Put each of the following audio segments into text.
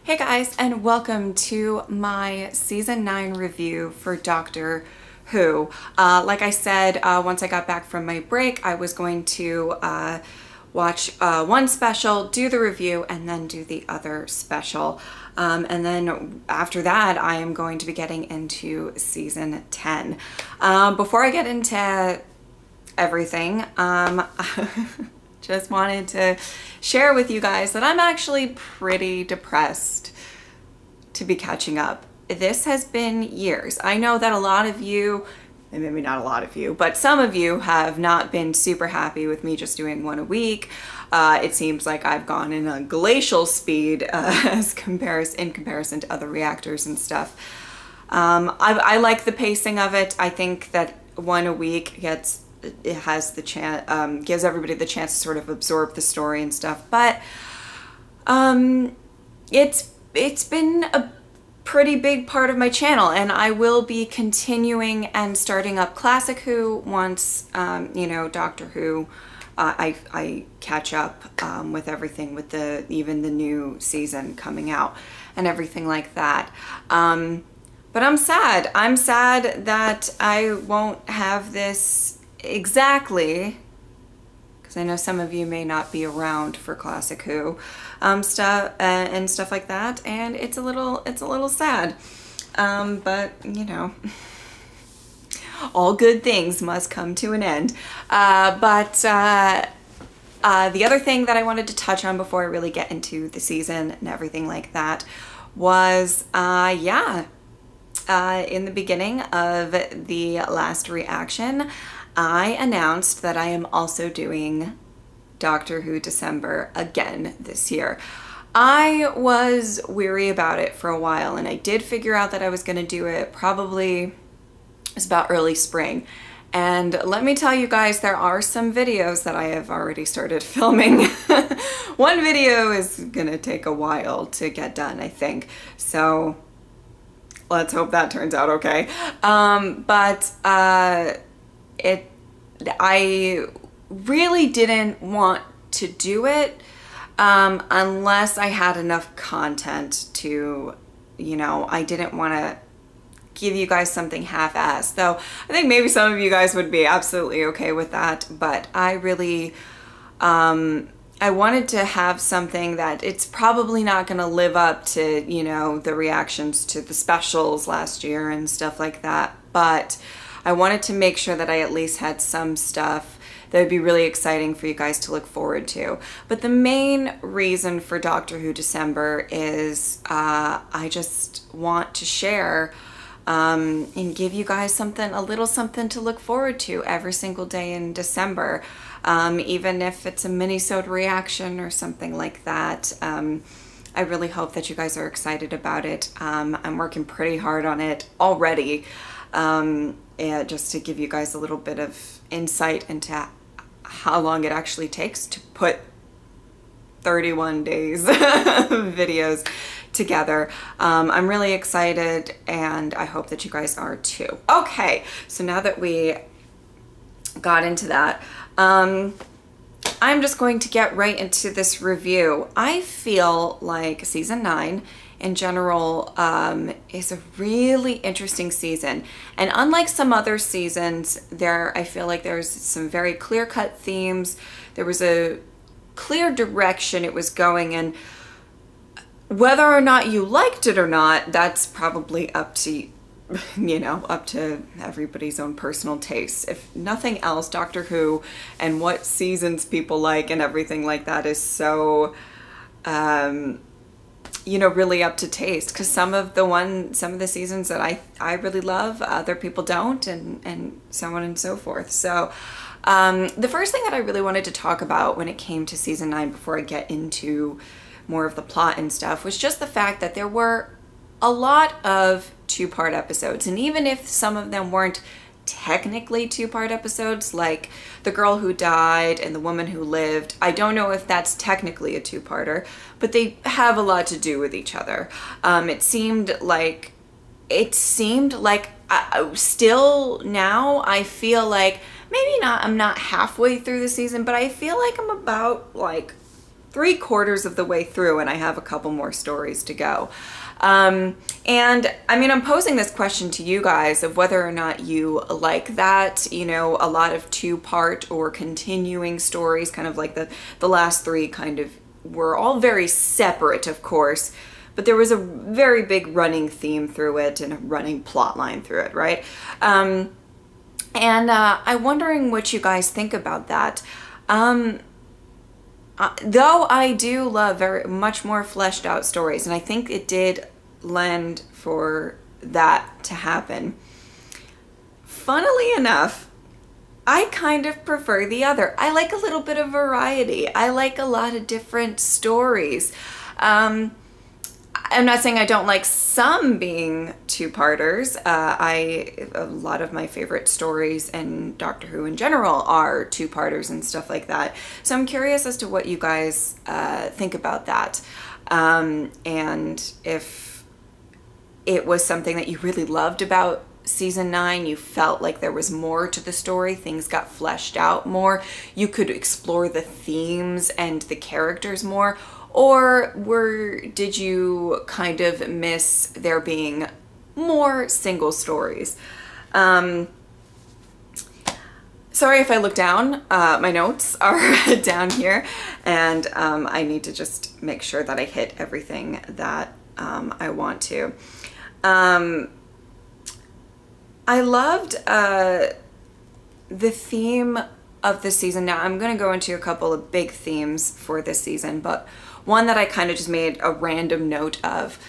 Hey guys, and welcome to my season 9 review for Doctor Who. Like I said, once I got back from my break, I was going to watch one special, do the review, and then do the other special. And then after that, I am going to be getting into season 10. Before I get into everything, just wanted to share with you guys that I'm actually pretty depressed to be catching up. This has been years. I know that a lot of you, and maybe not a lot of you, but some of you have not been super happy with me just doing one a week. It seems like I've gone in a glacial speed in comparison to other reactors and stuff. I like the pacing of it. I think that one a week has the chance, gives everybody the chance to sort of absorb the story and stuff. But it's been a pretty big part of my channel, and I will be continuing and starting up Classic Who once you know, Doctor Who. I catch up with everything, with even the new season coming out and everything like that. But I'm sad. I'm sad that I won't have this exactly, because I know some of you may not be around for Classic Who stuff and stuff like that, and it's a little sad. But you know, all good things must come to an end. The other thing that I wanted to touch on before I really get into the season and everything like that was, in the beginning of the last reaction, I announced that I am also doing Doctor Who December again this year. I was weary about it for a while, and I did figure out that I was going to do it probably, it's about early spring. And let me tell you guys, there are some videos that I have already started filming. One video is gonna take a while to get done, I think. So let's hope that turns out okay. I really didn't want to do it unless I had enough content to, you know, I didn't want to give you guys something half-assed. Though I think maybe some of you guys would be absolutely okay with that, but I really, I wanted to have something that it's probably not going to live up to, you know, the reactions to the specials last year and stuff like that, but I wanted to make sure that I at least had some stuff that would be really exciting for you guys to look forward to. But the main reason for Doctor Who December is I just want to share and give you guys something, a little something to look forward to every single day in December. Even if it's a mini-sode reaction or something like that. I really hope that you guys are excited about it. I'm working pretty hard on it already. Just to give you guys a little bit of insight into how long it actually takes to put 31 days of videos together. I'm really excited, and I hope that you guys are too. Okay, so now that we got into that, I'm just going to get right into this review. I feel like season 9 in general is a really interesting season, and unlike some other seasons, I feel like there's some very clear-cut themes. There was a clear direction it was going in. Whether or not you liked it or not, that's probably up to, you know, up to everybody's own personal taste. If nothing else, Doctor Who and what seasons people like and everything like that is so you know, really up to taste, because some of the seasons that I really love, other people don't, and so on and so forth. So the first thing that I really wanted to talk about when it came to season 9, before I get into more of the plot and stuff, was just the fact that there were a lot of two-part episodes, and even if some of them weren't technically two-part episodes, like The Girl Who Died and The Woman Who Lived, I don't know if that's technically a two-parter, but they have a lot to do with each other. It seemed like still now I feel like maybe not, I'm not halfway through the season, but I feel like I'm about like 3/4 of the way through, and I have a couple more stories to go. And I mean, I'm posing this question to you guys of whether or not you like that, you know, a lot of 2-part or continuing stories, kind of like the last 3 kind of were all very separate, of course, but there was a very big running theme through it and a running plot line through it, right? And I'm wondering what you guys think about that. Though I do love very much more fleshed out stories, and I think it did lend for that to happen. Funnily enough, I kind of prefer the other. I like a little bit of variety. I like a lot of different stories. I'm not saying I don't like some being 2-parters. A lot of my favorite stories and Doctor Who in general are 2-parters and stuff like that. So I'm curious as to what you guys think about that. And if it was something that you really loved about season 9, you felt like there was more to the story, things got fleshed out more, you could explore the themes and the characters more, or did you kind of miss there being more single stories? Sorry if I look down, my notes are down here, and I need to just make sure that I hit everything that I want to. I loved the theme of the season. Now I'm going to go into a couple of big themes for this season, but one that I kind of just made a random note of.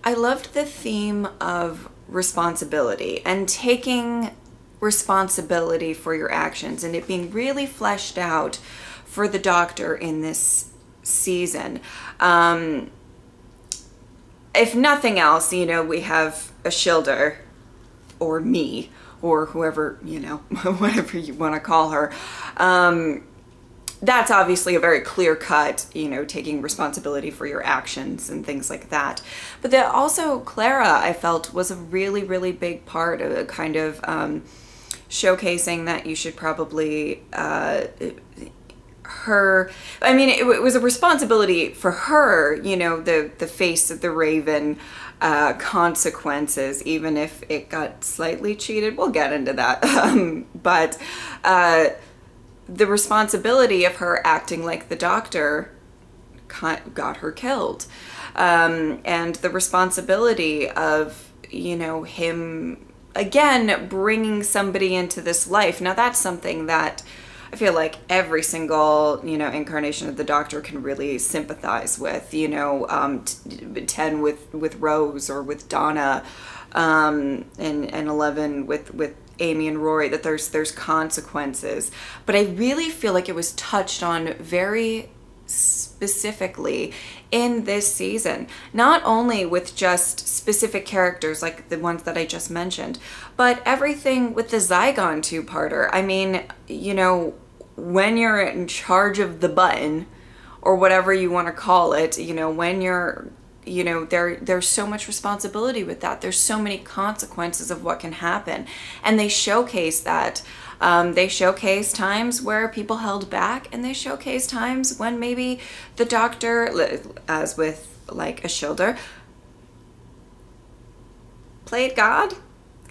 I loved the theme of responsibility and taking responsibility for your actions, and it being really fleshed out for the Doctor in this season. If nothing else, you know, we have a Shilder, or me, or whoever, you know, whatever you want to call her. That's obviously a very clear cut, you know, taking responsibility for your actions and things like that. But then also Clara, I felt, was a really, really big part of kind of showcasing that you should probably, I mean, it was a responsibility for her, you know, the face of the Raven, consequences, even if it got slightly cheated. We'll get into that. But the responsibility of her acting like the Doctor got her killed. And the responsibility of, you know, him, again, bringing somebody into this life. Now that's something that I feel like every single, you know, incarnation of the Doctor can really sympathize with, you know, 10 with Rose, or with Donna, and 11 with Amy and Rory, that there's consequences. But I really feel like it was touched on very specifically in this season, not only with just specific characters like the ones that I just mentioned, but everything with the Zygon 2-parter. I mean, you know, when you're in charge of the button, or whatever you want to call it, you know, when you're, you know, there's so much responsibility with that. There's so many consequences of what can happen, and they showcase that. They showcase times where people held back, and they showcase times when maybe the Doctor, as with like a Shilder, played God,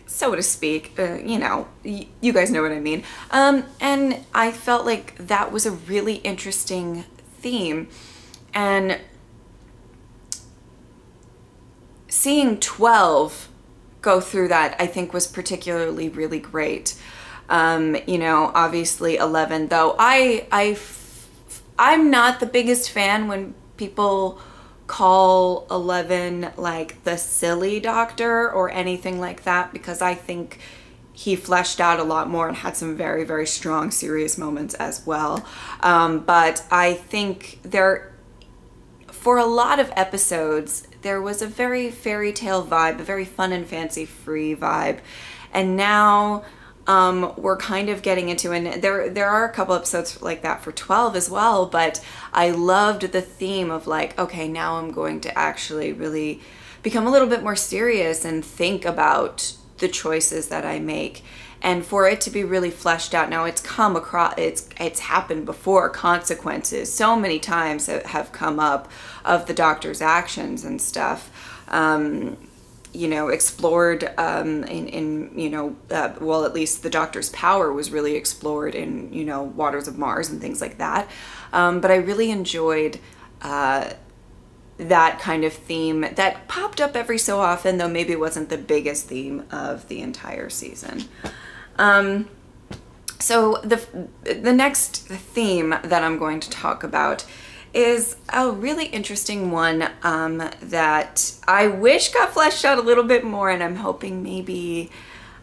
so to speak. You know, you guys know what I mean. And I felt like that was a really interesting theme, and seeing 12 go through that, I think, was particularly really great. You know, obviously 11, though I'm not the biggest fan when people call 11 like the silly Doctor or anything like that, because I think he fleshed out a lot more and had some very, very strong, serious moments as well. But I think for a lot of episodes, there was a very fairy tale vibe, a very fun and fancy free vibe. And now we're kind of getting into, and there are a couple episodes like that for 12 as well, but I loved the theme of like, okay, now I'm going to actually really become a little bit more serious and think about the choices that I make, and for it to be really fleshed out. Now it's come across, it's happened before, consequences so many times that have come up of the doctor's actions and stuff, you know, explored in you know, well, at least the doctor's power was really explored in, you know, Waters of Mars and things like that. But I really enjoyed that kind of theme that popped up every so often, though maybe it wasn't the biggest theme of the entire season. So the next theme that I'm going to talk about is a really interesting one that I wish got fleshed out a little bit more, and I'm hoping maybe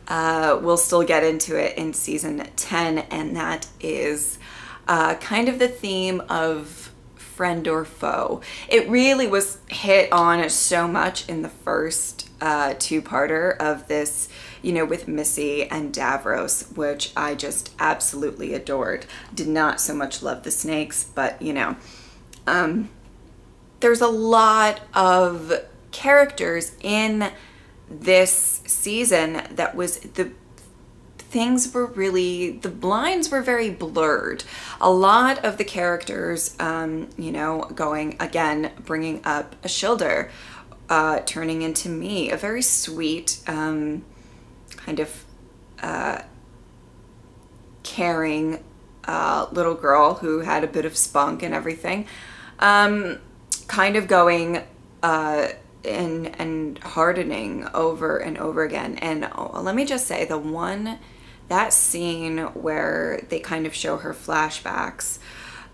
we'll still get into it in season 10, and that is kind of the theme of friend or foe. It really was hit on so much in the first two-parter of this, you know, with Missy and Davros, which I just absolutely adored. Did not so much love the snakes, but you know, there's a lot of characters in this season that was things were really, the lines were very blurred. A lot of the characters, you know, going again, bringing up a Shilder, turning into me, a very sweet, kind of caring little girl who had a bit of spunk and everything, kind of going and hardening over and over again. And let me just say, that scene where they kind of show her flashbacks,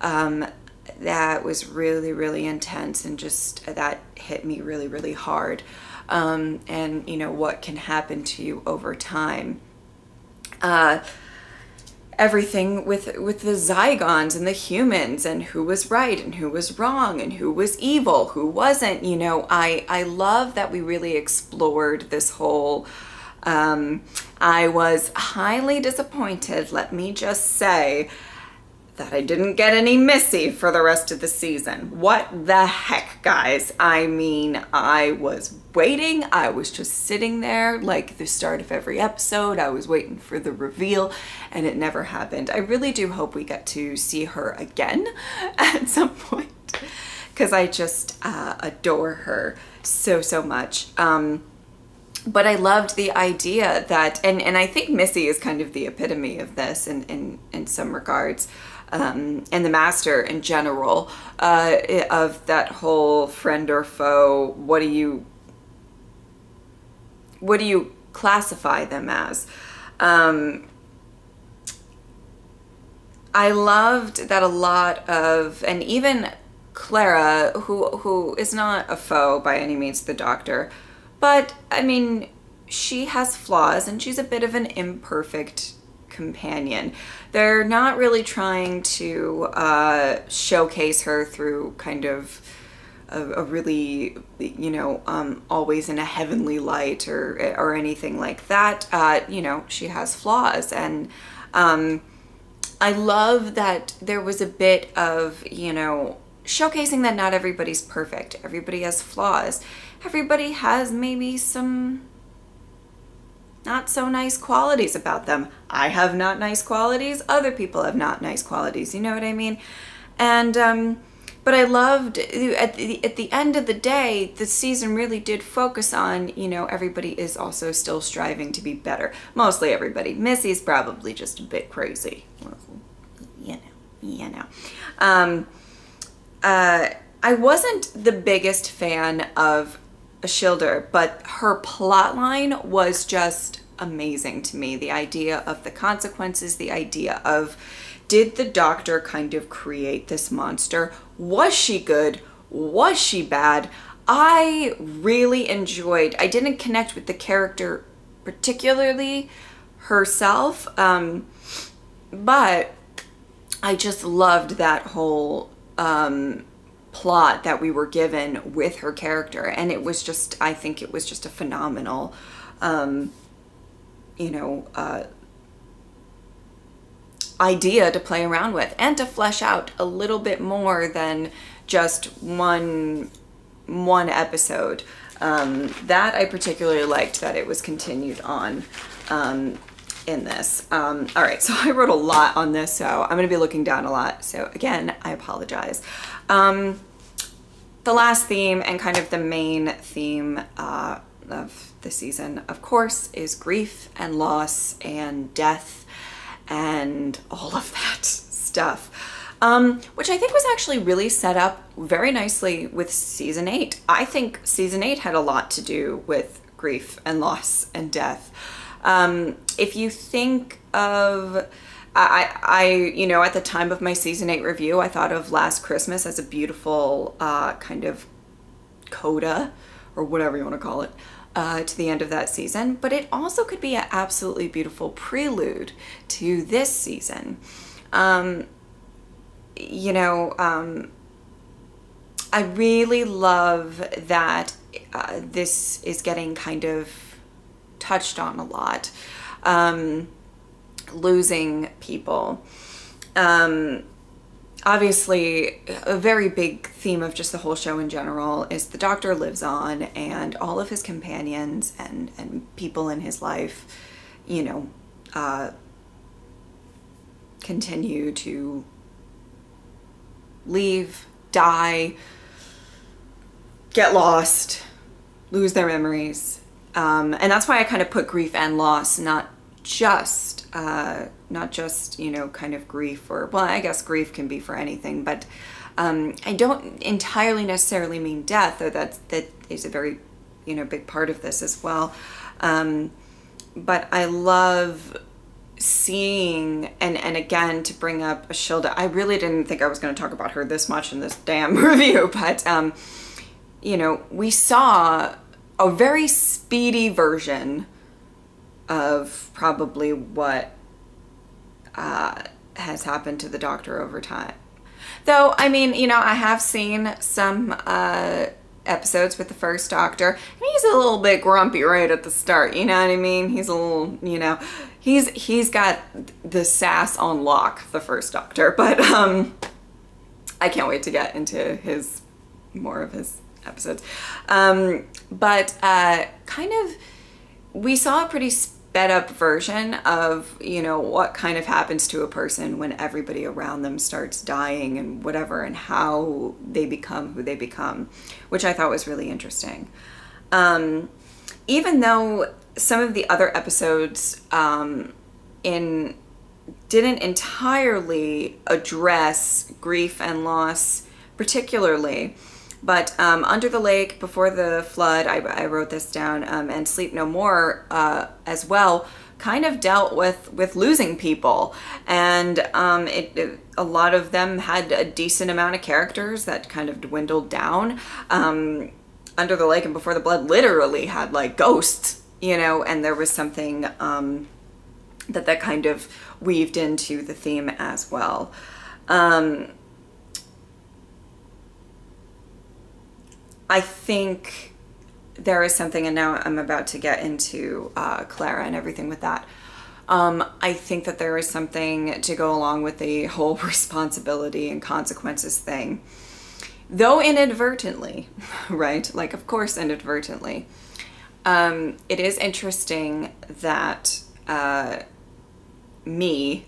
that was really, really intense, and just that hit me really, really hard. And you know, what can happen to you over time. Everything with the Zygons and the humans, and who was right and who was wrong and who was evil, who wasn't, you know, I love that we really explored this whole, I was highly disappointed, let me just say, that I didn't get any Missy for the rest of the season. What the heck, guys? I mean, I was waiting. I was just sitting there like the start of every episode. I was waiting for the reveal, and it never happened. I really do hope we get to see her again at some point, because I just adore her so, so much. But I loved the idea that, and I think Missy is kind of the epitome of this in some regards, and the Master in general, of that whole friend or foe. What do you classify them as? I loved that a lot of, and even Clara, who is not a foe by any means to the Doctor, but I mean, she has flaws and she's a bit of an imperfect companion. They're not really trying to showcase her through kind of a really, you know, always in a heavenly light or anything like that. You know, she has flaws, and I love that there was a bit of, you know, showcasing that not everybody's perfect. Everybody has flaws. Everybody has maybe some not so nice qualities about them. I have not nice qualities. Other people have not nice qualities. You know what I mean? And, but I loved, at the end of the day, the season really did focus on, you know, everybody is also still striving to be better. Mostly everybody. Missy's probably just a bit crazy. Well, you know. I wasn't the biggest fan of Shilder, but her plot line was just amazing to me. The idea of the consequences, the idea of, did the Doctor kind of create this monster? Was she good? Was she bad? I really enjoyed, I didn't connect with the character particularly herself, but I just loved that whole plot that we were given with her character, and it was just, I think it was just a phenomenal, you know, idea to play around with and to flesh out a little bit more than just one episode. That I particularly liked that it was continued on in this. All right, so I wrote a lot on this, so I'm going to be looking down a lot. So again, I apologize. The last theme and kind of the main theme of the season, of course, is grief and loss and death and all of that stuff, which I think was actually really set up very nicely with season 8. I think season 8 had a lot to do with grief and loss and death. If you think of, you know, at the time of my season 8 review, I thought of Last Christmas as a beautiful kind of coda, or whatever you want to call it, to the end of that season. But it also could be an absolutely beautiful prelude to this season. You know, I really love that this is getting kind of touched on a lot. Losing people. Obviously, a very big theme of just the whole show in general is the Doctor lives on, and all of his companions and people in his life, you know, continue to leave, die, get lost, lose their memories. And that's why I kind of put grief and loss, not just, you know, kind of grief, or, well, I guess grief can be for anything, but I don't entirely necessarily mean death, though that is a very, you know, big part of this as well. But I love seeing, and again, to bring up Ashilda, I really didn't think I was going to talk about her this much in this damn review, but, you know, we saw a very speedy version of probably what has happened to the Doctor over time. Though, I mean, you know, I have seen some episodes with the first Doctor, and he's a little bit grumpy right at the start, you know what I mean? He's a little, you know, he's got the sass on lock, the first Doctor, but I can't wait to get into more of his episodes. But kind of, we saw a pretty sped up version of, you know, what kind of happens to a person when everybody around them starts dying and whatever, and how they become who they become, which I thought was really interesting. Even though some of the other episodes didn't entirely address grief and loss particularly, but Under the Lake, Before the Flood, I wrote this down, and Sleep No More as well, kind of dealt with losing people. And a lot of them had a decent amount of characters that kind of dwindled down. Under the Lake and Before the Blood literally had like ghosts, you know, and there was something that kind of weaved into the theme as well. I think there is something, and now I'm about to get into Clara and everything with that. I think that there is something to go along with the whole responsibility and consequences thing. Though inadvertently, right? Like, of course, inadvertently. It is interesting that me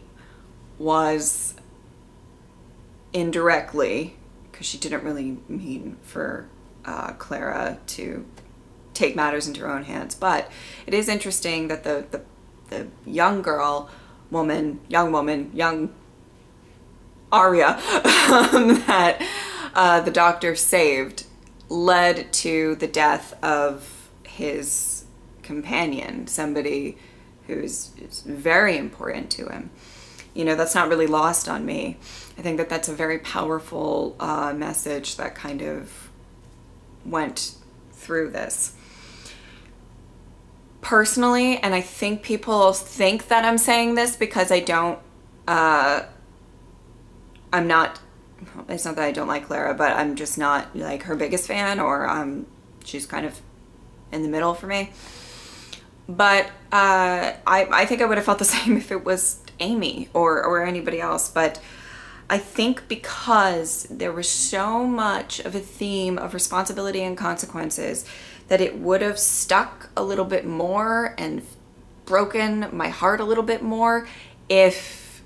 was indirectly, because she didn't really mean for Clara to take matters into her own hands, but it is interesting that the young Arya that the Doctor saved led to the death of his companion, somebody who's very important to him. You know, that's not really lost on me. I think that that's a very powerful message that kind of went through this. Personally, and I think people think that I'm saying this because I don't, I'm not, it's not that I don't like Clara, but I'm just not like her biggest fan, or she's kind of in the middle for me. But I think I would have felt the same if it was Amy or anybody else. But I think because there was so much of a theme of responsibility and consequences that it would have stuck a little bit more and broken my heart a little bit more if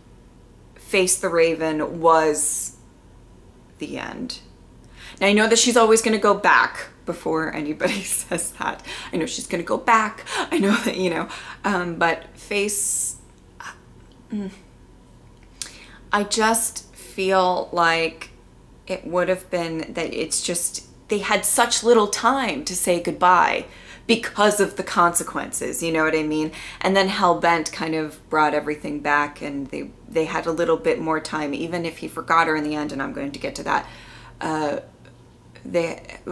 Face the Raven was the end. Now I know that she's always going to go back before anybody says that. I know she's going to go back. I know that, you know, but Face, I just feel like it would have been that it's just, they had such little time to say goodbye because of the consequences, you know what I mean? And then Hellbent kind of brought everything back, and they had a little bit more time, even if he forgot her in the end, and I'm going to get to that.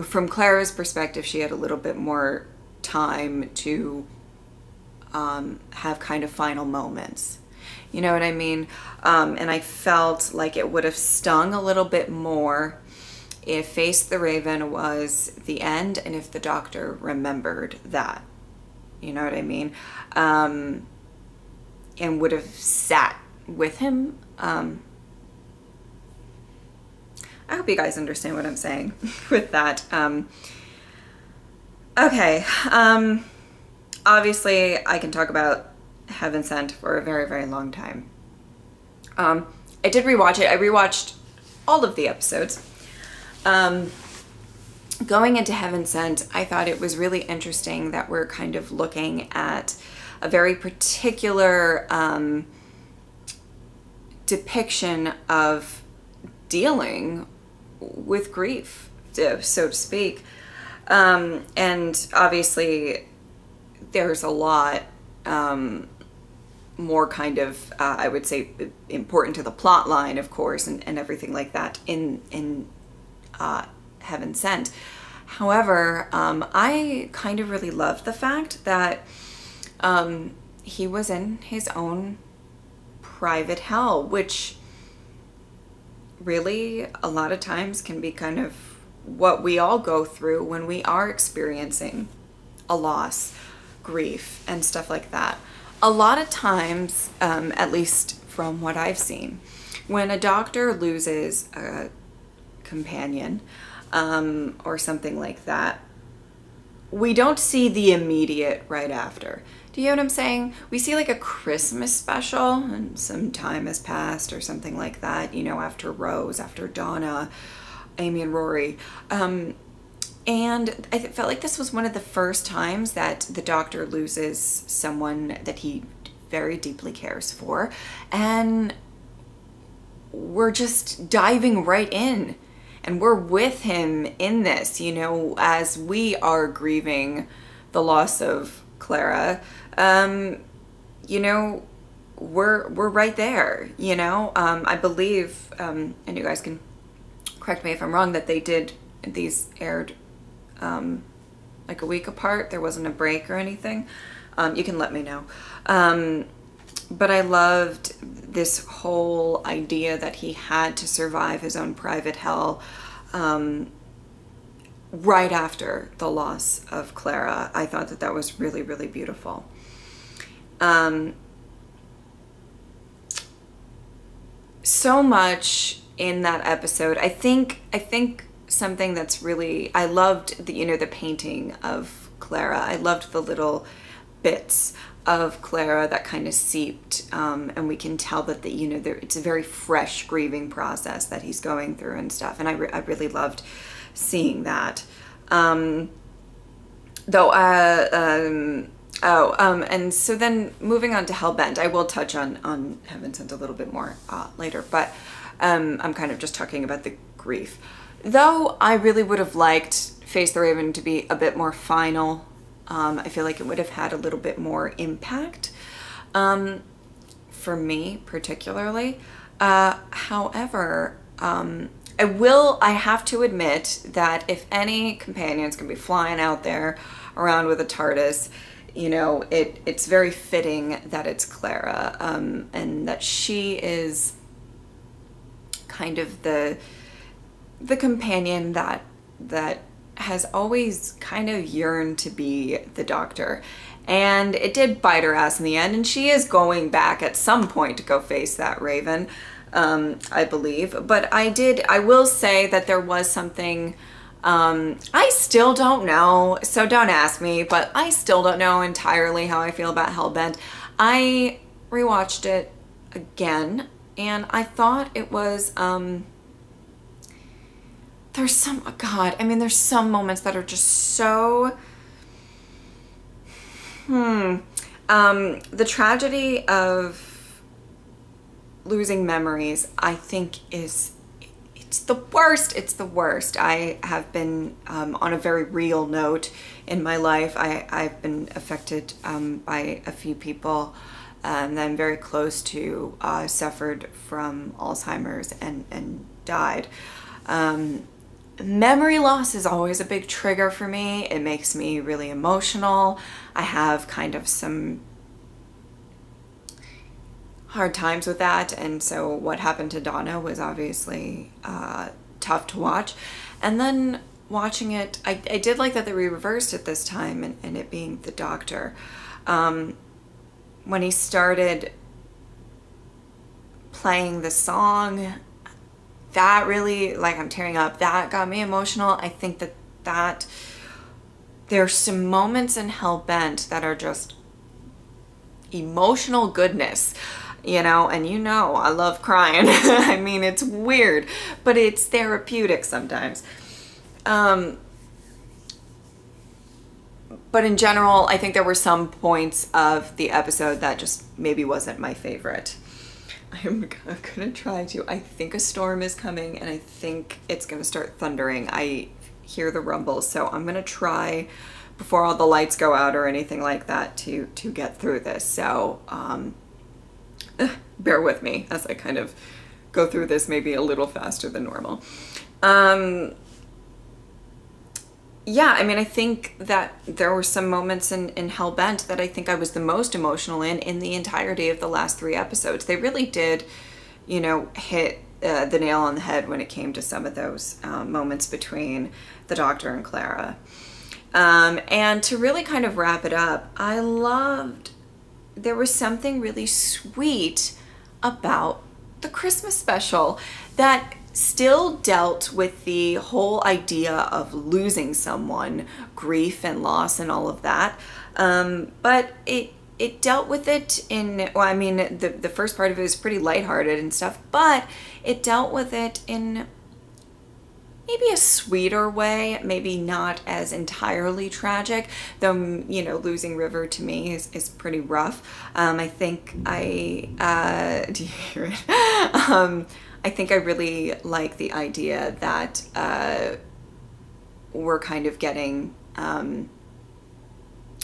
From Clara's perspective, she had a little bit more time to have kind of final moments. You know what I mean? And I felt like it would have stung a little bit more if Face the Raven was the end and if the doctor remembered that. You know what I mean? And would have sat with him. I hope you guys understand what I'm saying with that. Okay. Obviously, I can talk about Heaven Sent for a very, very long time. I did rewatch it. I rewatched all of the episodes. Going into Heaven Sent, I thought it was really interesting that we're kind of looking at a very particular depiction of dealing with grief, so to speak. And obviously there's a lot more kind of, I would say, important to the plot line, of course, and everything like that in Heaven Sent. However, I kind of really loved the fact that he was in his own private hell, which really a lot of times can be kind of what we all go through when we are experiencing a loss, grief, and stuff like that. A lot of times, at least from what I've seen, when a doctor loses a companion or something like that, we don't see the immediate right after. Do you know what I'm saying? We see like a Christmas special and some time has passed or something like that, you know, after Rose, after Donna, Amy and Rory. And I felt like this was one of the first times that the doctor loses someone that he very deeply cares for. And we're just diving right in. And we're with him in this, you know, as we are grieving the loss of Clara. You know, we're right there, you know. I believe, and you guys can correct me if I'm wrong, that these aired like a week apart. There wasn't a break or anything. You can let me know. But I loved this whole idea that he had to survive his own private hell right after the loss of Clara. I thought that was really, really beautiful. So much in that episode. I think something that's really, I loved the, you know, the painting of Clara. I loved the little bits of Clara that kind of seeped, and we can tell that you know, it's a very fresh grieving process that he's going through and stuff, and I really loved seeing that. And so then moving on to Hellbent, I will touch on Heaven Sent a little bit more later, but I'm kind of just talking about the grief. Though I really would have liked Face the Raven to be a bit more final. I feel like it would have had a little bit more impact for me particularly. However, I have to admit that if any companions can be flying out there around with a TARDIS, you know, it's very fitting that it's Clara, and that she is kind of the companion that has always kind of yearned to be the Doctor. And it did bite her ass in the end, and she is going back at some point to go face that Raven, I believe. But I will say that there was something I still don't know, so don't ask me, but I still don't know entirely how I feel about Hellbent. I rewatched it again, and I thought it was, there's some, oh God, I mean, there's some moments that are just so, the tragedy of losing memories, I think it's the worst. It's the worst. I have been, on a very real note in my life, I've been affected by a few people that I'm very close to, suffered from Alzheimer's and died. Memory loss is always a big trigger for me. It makes me really emotional. I have kind of some hard times with that, and so what happened to Donna was obviously tough to watch. And then watching it, I did like that they reversed it this time, and it being the doctor. When he started playing the song, that really, like, I'm tearing up, that got me emotional. I think that there's some moments in Hellbent that are just emotional goodness, you know, and you know I love crying. I mean, it's weird, but it's therapeutic sometimes. But in general, I think there were some points of the episode that just maybe wasn't my favorite. I'm gonna try to, I think a storm is coming, and I think it's gonna start thundering. I hear the rumbles, so I'm gonna try before all the lights go out or anything like that to get through this. So bear with me as I kind of go through this maybe a little faster than normal. Yeah, I mean, I think that there were some moments in Hellbent that I think I was the most emotional in the entirety of the last 3 episodes. They really did, you know, hit the nail on the head when it came to some of those moments between the Doctor and Clara. And to really kind of wrap it up, I loved, there was something really sweet about the Christmas special that still dealt with the whole idea of losing someone, grief and loss and all of that. But it dealt with it in, well, I mean, the first part of it was pretty lighthearted and stuff, but it dealt with it in maybe a sweeter way, maybe not as entirely tragic, though, you know, losing River to me is pretty rough. I think do you hear it? I think I really like the idea that we're kind of getting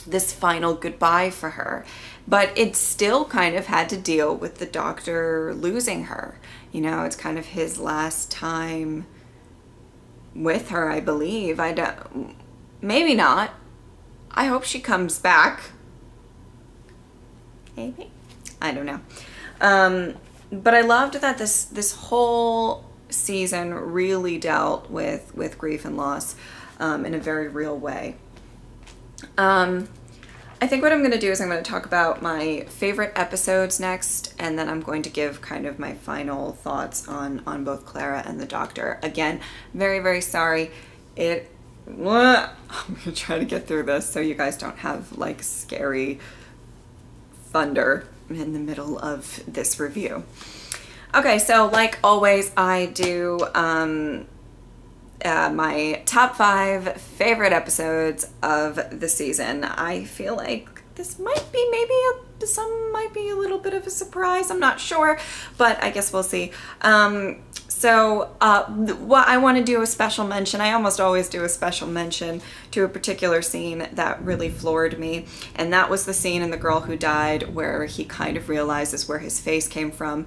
this final goodbye for her, but it still kind of had to deal with the Doctor losing her. You know, it's kind of his last time with her, I believe. I don't, maybe not. I hope she comes back. Maybe. I don't know. But I loved that this whole season really dealt with grief and loss in a very real way. I think what I'm going to do is I'm going to talk about my favorite episodes next, and then I'm going to give kind of my final thoughts on both Clara and the Doctor. Again, very, very sorry. I'm going to try to get through this so you guys don't have like scary thunder in the middle of this review. Okay, so like always, I do my top 5 favorite episodes of the season. I feel like this might be some might be a little bit of a surprise. I'm not sure, but I guess we'll see. So what I want to do a special mention, I almost always do a special mention to a particular scene that really floored me, and that was the scene in The Girl Who Died where he kind of realizes where his face came from.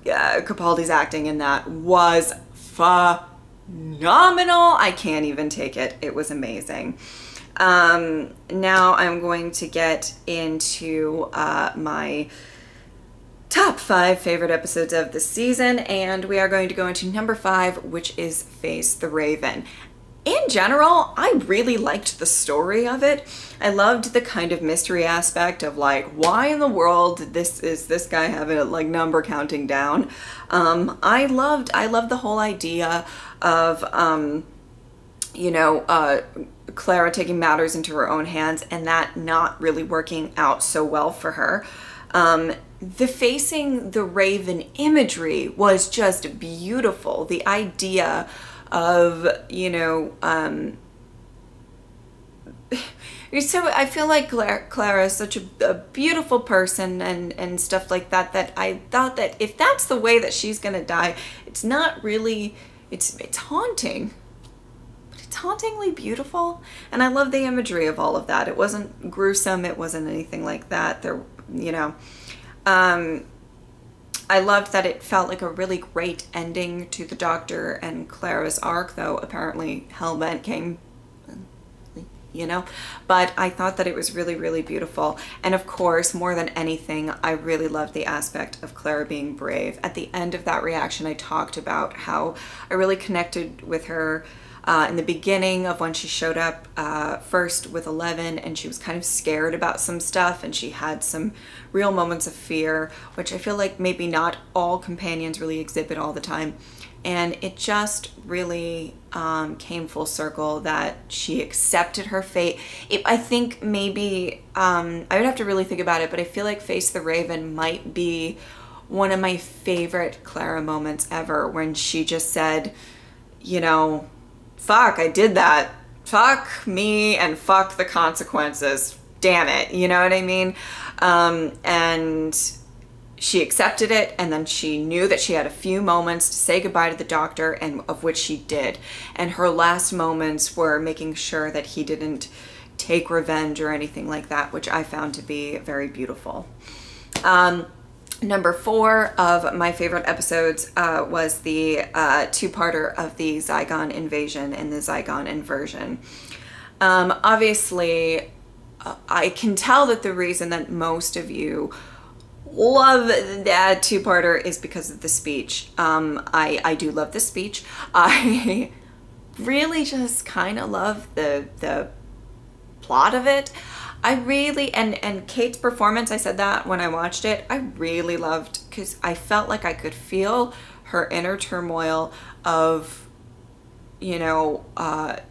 Capaldi's acting in that was phenomenal. I can't even take it. It was amazing. Now I'm going to get into my top 5 favorite episodes of the season, and we are going to go into number 5, which is Face the Raven. In general, I really liked the story of it. I loved the kind of mystery aspect of like, why in the world is this guy having a like number counting down? I loved the whole idea of you know, Clara taking matters into her own hands and that not really working out so well for her. The facing the raven imagery was just beautiful. The idea of, you know, so I feel like Clara is such a beautiful person and stuff like that, that I thought that if that's the way that she's gonna die, it's not really, it's haunting. It's hauntingly beautiful, and I love the imagery of all of that. It wasn't gruesome, it wasn't anything like that. There, you know, I loved that it felt like a really great ending to the Doctor and Clara's arc, though apparently Hellbent came, you know, but I thought that it was really, really beautiful. And of course, more than anything, I really loved the aspect of Clara being brave. At the end of that reaction, I talked about how I really connected with her in the beginning of when she showed up first with 11, and she was kind of scared about some stuff, and she had some real moments of fear, which I feel like maybe not all companions really exhibit all the time. And it just really came full circle that she accepted her fate. I think maybe, I would have to really think about it, but I feel like Face the Raven might be one of my favorite Clara moments ever, when she just said, you know, fuck, I did that. Fuck me and fuck the consequences. Damn it. You know what I mean? And she accepted it, and then she knew that she had a few moments to say goodbye to the Doctor, and of which she did. And her last moments were making sure that he didn't take revenge or anything like that, which I found to be very beautiful. Number 4 of my favorite episodes was the two-parter of the Zygon invasion and the Zygon inversion. Obviously, I can tell that the reason that most of you love that two-parter is because of the speech. I do love the speech. I really just kind of love the plot of it. I really, and Kate's performance, I said that when I watched it, I really loved, because I felt like I could feel her inner turmoil of, you know,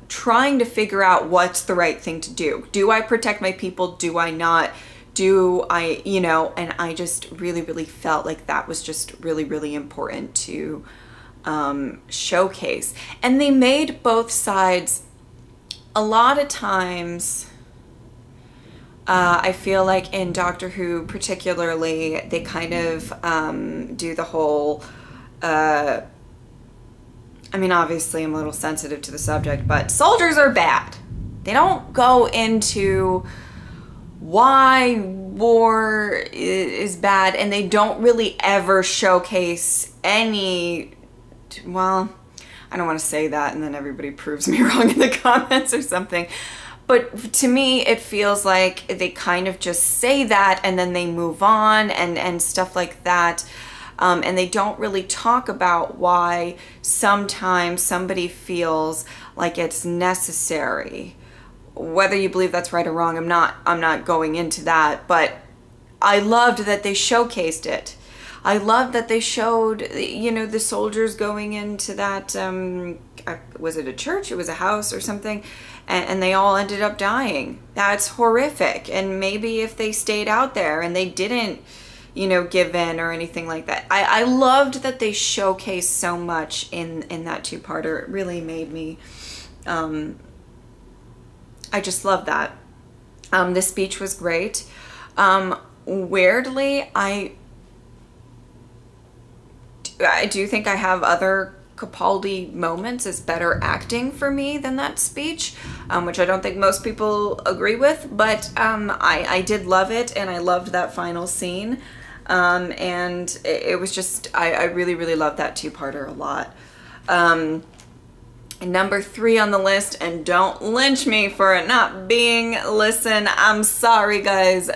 trying to figure out what's the right thing to do. Do I protect my people? Do I not? Do I, you know, and I just really, really felt like that was just really, really important to showcase. And they made both sides, a lot of times, I feel like in Doctor Who particularly, they kind of do the whole, I mean, obviously I'm a little sensitive to the subject, but soldiers are bad. They don't go into why war is bad, and they don't really ever showcase any, well, I don't want to say that and then everybody proves me wrong in the comments or something. But to me, it feels like they kind of just say that and then they move on and stuff like that. And they don't really talk about why sometimes somebody feels like it's necessary. Whether you believe that's right or wrong, I'm not going into that. But I loved that they showcased it. I loved that they showed, you know, the soldiers going into that, was it a church? It was a house or something. And they all ended up dying. That's horrific. And maybe if they stayed out there and they didn't, you know, give in or anything like that. I loved that they showcased so much in that two-parter. It really made me, I just love that. The speech was great. Weirdly, I do think I have other Capaldi moments as better acting for me than that speech, which I don't think most people agree with, but I did love it, and I loved that final scene, and it was just, I really, really loved that two-parter a lot. Number 3 on the list, and don't lynch me for it not being, listen, I'm sorry guys,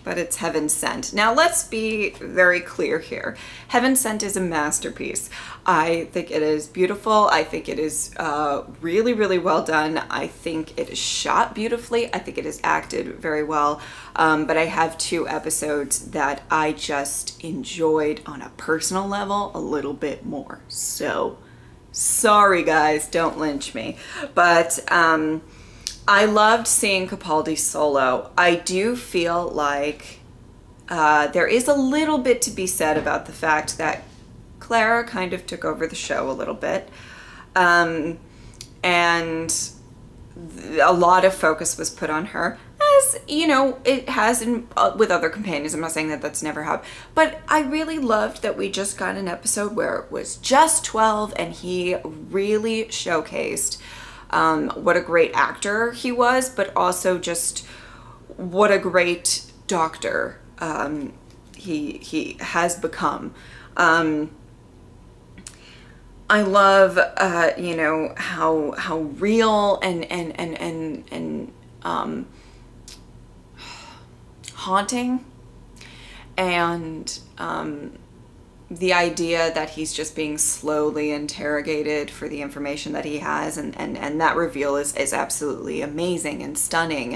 but it's Heaven Sent. Now let's be very clear here. Heaven Sent is a masterpiece. I think it is beautiful. I think it is really, really well done. I think it is shot beautifully. I think it is acted very well. But I have 2 episodes that I just enjoyed on a personal level a little bit more. So Sorry guys, don't lynch me. But I loved seeing Capaldi solo. I do feel like there is a little bit to be said about the fact that Clara kind of took over the show a little bit. And a lot of focus was put on her, as you know it has with other companions. I'm not saying that that's never happened, but I really loved that we just got an episode where it was just 12 and he really showcased what a great actor he was, but also just what a great doctor he has become. I love, you know, how real and haunting, and the idea that he's just being slowly interrogated for the information that he has, and that reveal is absolutely amazing and stunning,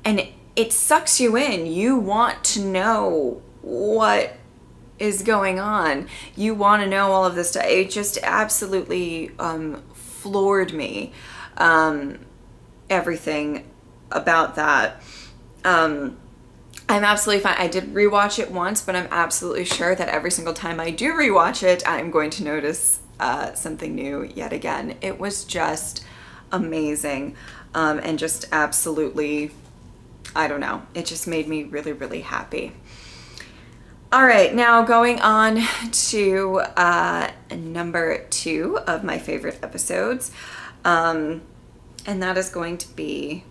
and it sucks you in. You want to know what is going on. You want to know all of this stuff. It just absolutely floored me, everything about that. I'm absolutely fine. I did rewatch it once, but I'm absolutely sure that every single time I do rewatch it, I'm going to notice something new yet again. It was just amazing, and just absolutely, I don't know, it just made me really, really happy. All right, now going on to number 2 of my favorite episodes, and that is going to be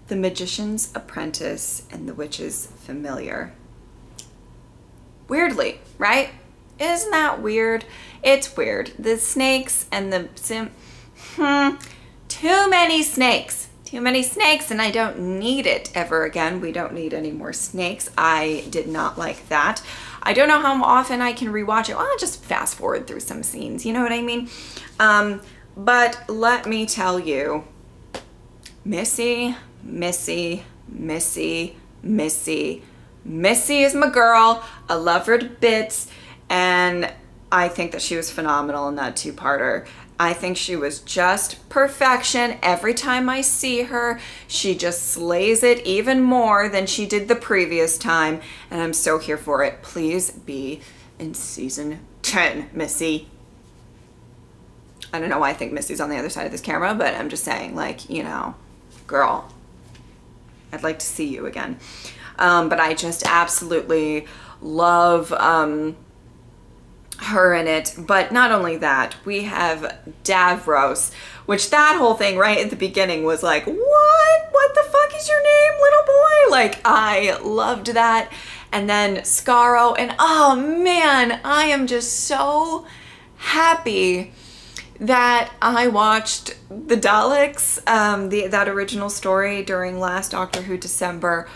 The Magician's Apprentice and the Witch's Familiar. Weirdly, right? Isn't that weird? It's weird. The snakes and the too many snakes. Too many snakes, and I don't need it ever again. We don't need any more snakes. I did not like that. I don't know how often I can rewatch it. Well, I'll just fast forward through some scenes, you know what I mean? But let me tell you, Missy is my girl. I love her to bits, and I think that she was phenomenal in that 2-parter. I think she was just perfection. Every time I see her, she just slays it even more than she did the previous time, and I'm so here for it. Please be in season 10, Missy. I don't know why I think Missy's on the other side of this camera, but I'm just saying, like, you know, girl, I'd like to see you again. But I just absolutely love her in it. But not only that, we have Davros, which that whole thing right at the beginning was like, what the fuck is your name, little boy? Like, I loved that. And then Scaro, and oh man, I am just so happy that I watched the Daleks, that original story during last Doctor Who December.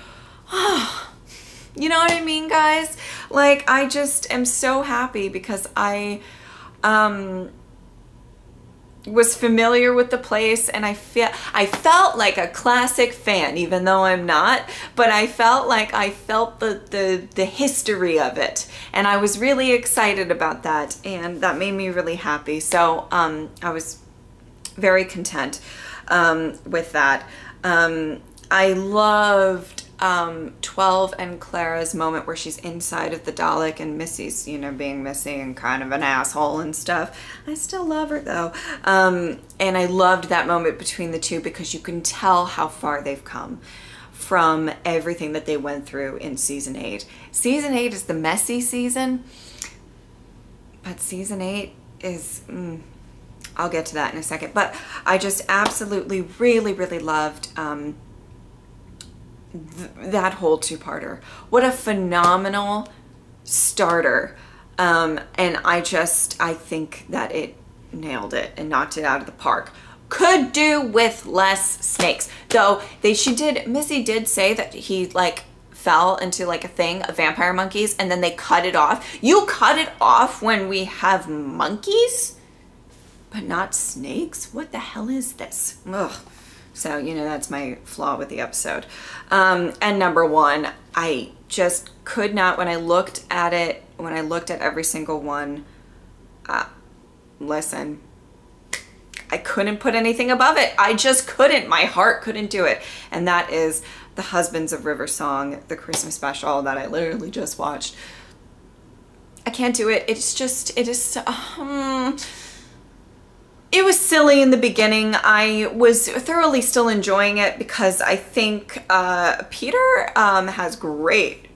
You know what I mean, guys? Like, I just am so happy because I was familiar with the place, and I felt like a classic fan, even though I'm not, but I felt like I felt the history of it, and I was really excited about that, and that made me really happy. So I was very content with that. I loved 12 and Clara's moment where she's inside of the Dalek and Missy's, you know, being Missy and kind of an asshole and stuff. I still love her though. And I loved that moment between the two because you can tell how far they've come from everything that they went through in season 8. Season 8 is the messy season, but season 8 is, I'll get to that in a second. But I just absolutely really, really loved that whole 2-parter. What a phenomenal starter. And I think that it nailed it and knocked it out of the park. Could do with less snakes, though. Missy did say that he like fell into like a thing of vampire monkeys, and then they cut it off. You cut it off when we have monkeys, but not snakes? What the hell is this? Ugh. So, you know, that's my flaw with the episode. And number 1, I just could not, when I looked at it, when I looked at every single one, listen, I couldn't put anything above it. I just couldn't. My heart couldn't do it. And that is The Husbands of River Song, the Christmas special that I literally just watched. I can't do it. It's just, it is, it was silly in the beginning. I was thoroughly still enjoying it because I think Peter has great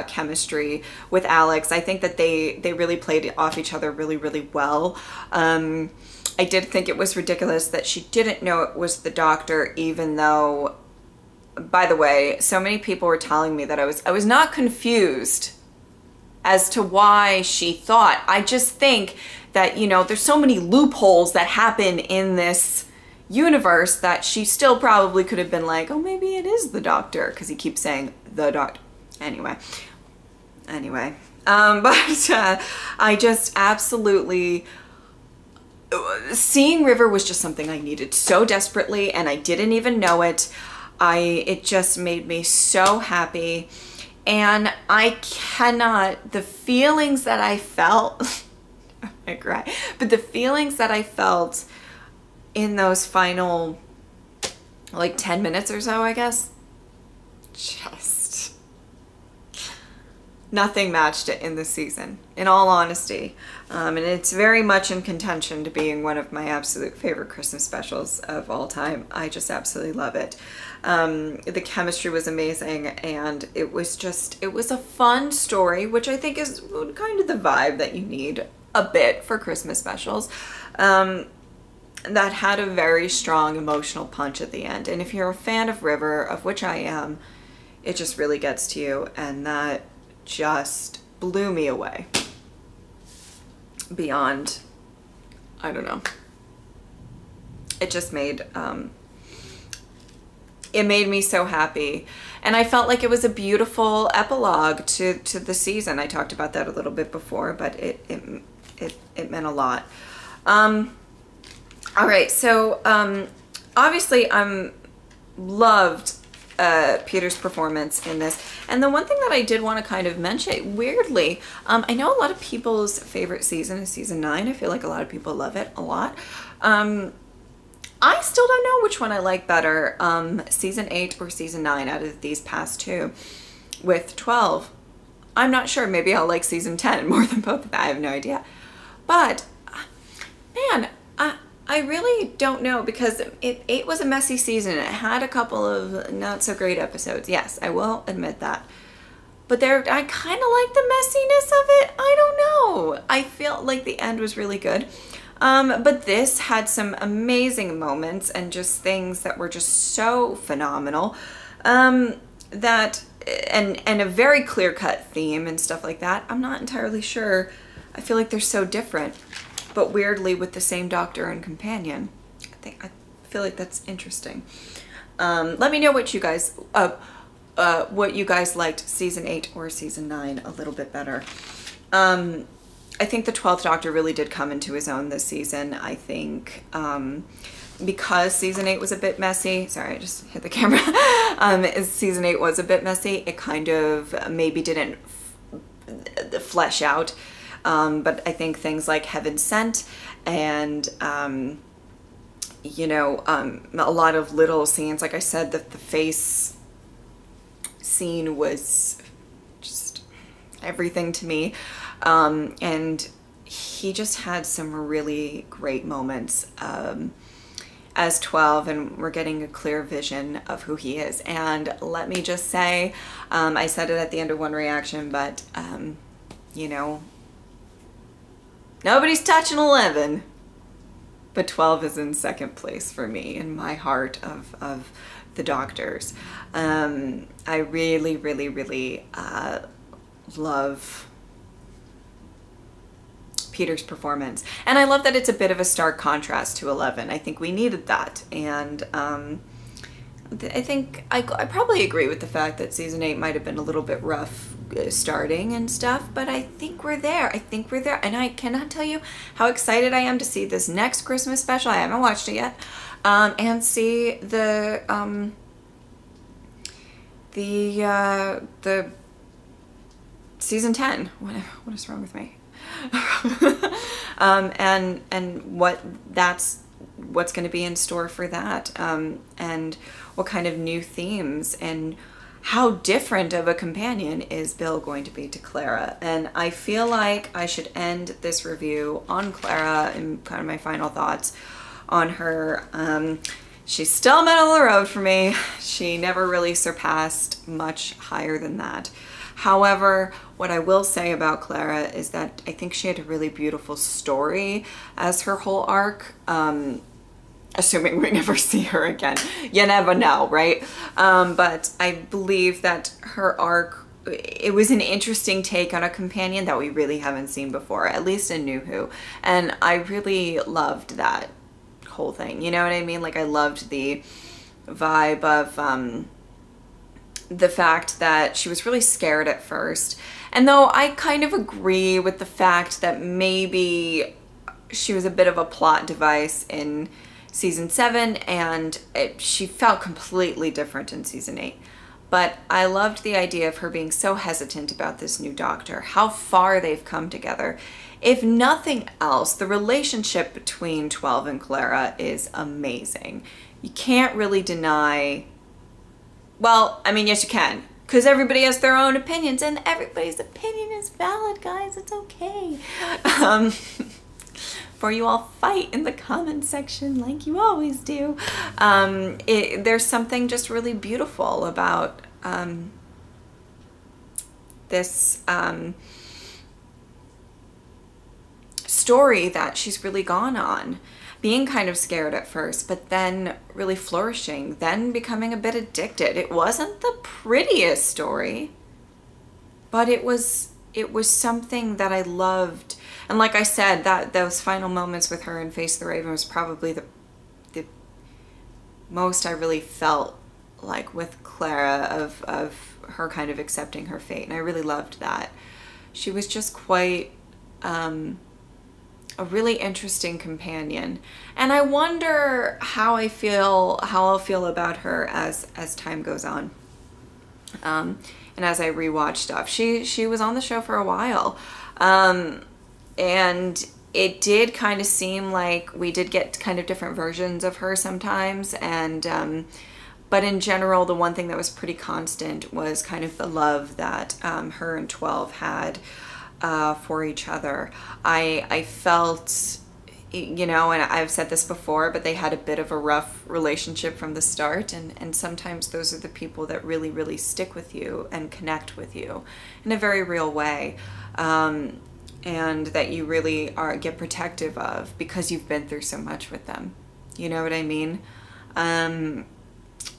chemistry with Alex. I think that they really played off each other really well. I did think it was ridiculous that she didn't know it was the doctor, even though, by the way, so many people were telling me that I was not confused as to why she thought. I just think that, you know, there's so many loopholes that happen in this universe that she still probably could have been like, oh, maybe it is the doctor, because he keeps saying the doctor. Anyway, but I just absolutely, seeing River was just something I needed so desperately, and I didn't even know it. It just made me so happy, and I cannot, the feelings that I felt, I cry, but the feelings that I felt in those final, like 10 minutes or so, I guess, just nothing matched it in this season, in all honesty. And it's very much in contention to being one of my absolute favorite Christmas specials of all time. I just absolutely love it. The chemistry was amazing, and it was a fun story, which I think is kind of the vibe that you need a bit for Christmas specials. That had a very strong emotional punch at the end. And if you're a fan of River, of which I am, it just really gets to you, and that just blew me away. Beyond, I don't know. It just made, it made me so happy. And I felt like it was a beautiful epilogue to the season. I talked about that a little bit before, but it meant a lot. All right, so obviously loved Peter's performance in this. And the one thing that I did want to kind of mention, weirdly, I know a lot of people's favorite season is season 9. I feel like a lot of people love it a lot. I still don't know which one I like better, season 8 or season 9 out of these past two. With 12, I'm not sure. Maybe I'll like season 10 more than both of them. I have no idea. But, man, I really don't know, because 8 was a messy season. It had a couple of not so great episodes. Yes, I will admit that. But I kind of like the messiness of it. I don't know. I feel like the end was really good. But this had some amazing moments and just things that were just so phenomenal. And a very clear-cut theme and stuff like that. I'm not entirely sure. I feel like they're so different, but weirdly with the same doctor and companion. I feel like that's interesting. Let me know what you guys liked, season 8 or season 9 a little bit better. I think the 12th Doctor really did come into his own this season. I think because season 8 was a bit messy, sorry, I just hit the camera. Season 8 was a bit messy. It kind of maybe didn't flesh out. But I think things like Heaven Sent and, you know, a lot of little scenes, like I said, the face scene was just everything to me. And he just had some really great moments as 12, and we're getting a clear vision of who he is. And let me just say, I said it at the end of one reaction, but, you know, nobody's touching 11, but 12 is in second place for me in my heart of the Doctors. I really love Peter's performance, and I love that it's a bit of a stark contrast to 11. I think we needed that, and I think I probably agree with the fact that season 8 might have been a little bit rough starting and stuff, but I think we're there. I think we're there, and I cannot tell you how excited I am to see this next Christmas special. I haven't watched it yet, and see the season 10. What is wrong with me? and what's going to be in store for that, and what kind of new themes and how different of a companion is Bill going to be to Clara. And I feel like I should end this review on Clara and kind of my final thoughts on her. She's still middle of the road for me. She never really surpassed much higher than that. However, what I will say about Clara is that I think she had a really beautiful story as her whole arc. Assuming we never see her again. You never know, right? But I believe that her arc, it was an interesting take on a companion that we really haven't seen before, at least in New Who. And I really loved that whole thing. You know what I mean? Like, I loved the vibe of the fact that she was really scared at first. And though I kind of agree with the fact that maybe she was a bit of a plot device in season 7, and she felt completely different in season 8. But I loved the idea of her being so hesitant about this new doctor, how far they've come together. If nothing else, the relationship between 12 and Clara is amazing. You can't really deny, well, I mean, yes you can, because everybody has their own opinions, and everybody's opinion is valid, guys. It's okay. For you all fight in the comments section like you always do. There's something just really beautiful about this story that she's really gone on. Being kind of scared at first, but then really flourishing, then becoming a bit addicted. It wasn't the prettiest story, but it was something that I loved. And like I said, that those final moments with her in Face the Raven was probably the most I really felt like with Clara, of her kind of accepting her fate. And I really loved that. She was just quite a really interesting companion. And I wonder how I'll feel about her as time goes on. And as I rewatch stuff. She was on the show for a while. And it did kind of seem like we did get kind of different versions of her sometimes. And but in general, the one thing that was pretty constant was kind of the love that her and 12 had for each other. I felt, you know, and I've said this before, but they had a bit of a rough relationship from the start, and sometimes those are the people that really, really stick with you and connect with you in a very real way, and that you really get protective of because you've been through so much with them. You know what I mean?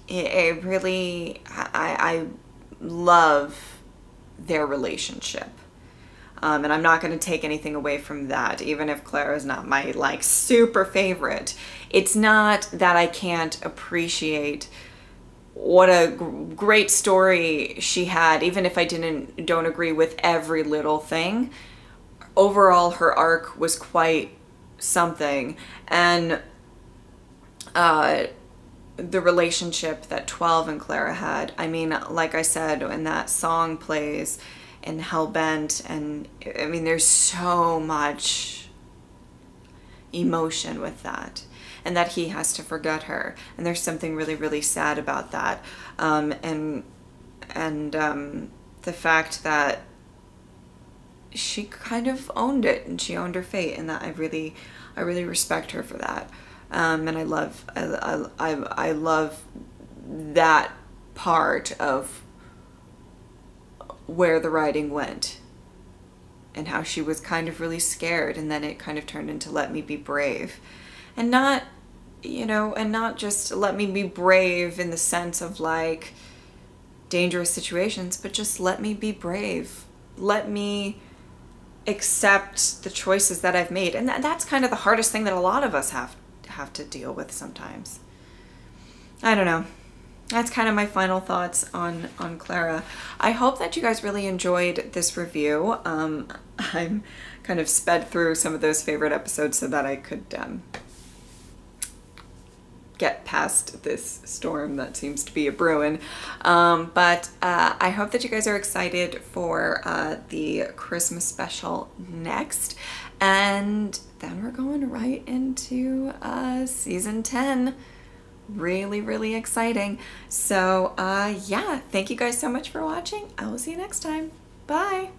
It really, I love their relationship. And I'm not going to take anything away from that, even if Clara is not my like super favorite. It's not that I can't appreciate what a great story she had, even if I don't agree with every little thing. Overall, her arc was quite something, and the relationship that 12 and Clara had. I mean, like I said, when that song plays and Hellbent, and I mean, there's so much emotion with that, and that he has to forget her, and there's something really, really sad about that, and the fact that she kind of owned it, and she owned her fate, and that I really respect her for that, and I love that part of where the writing went, and how she was kind of really scared, and then it kind of turned into let me be brave, and not, you know, and not just let me be brave in the sense of like dangerous situations, but just let me be brave, let me accept the choices that I've made. And that's kind of the hardest thing that a lot of us have to deal with sometimes. I don't know. That's kind of my final thoughts on Clara. I hope that you guys really enjoyed this review. I'm kind of sped through some of those favorite episodes so that I could get past this storm that seems to be a brewing. But I hope that you guys are excited for the Christmas special next. And then we're going right into season 10. Really, really exciting. So yeah, thank you guys so much for watching. I will see you next time. Bye.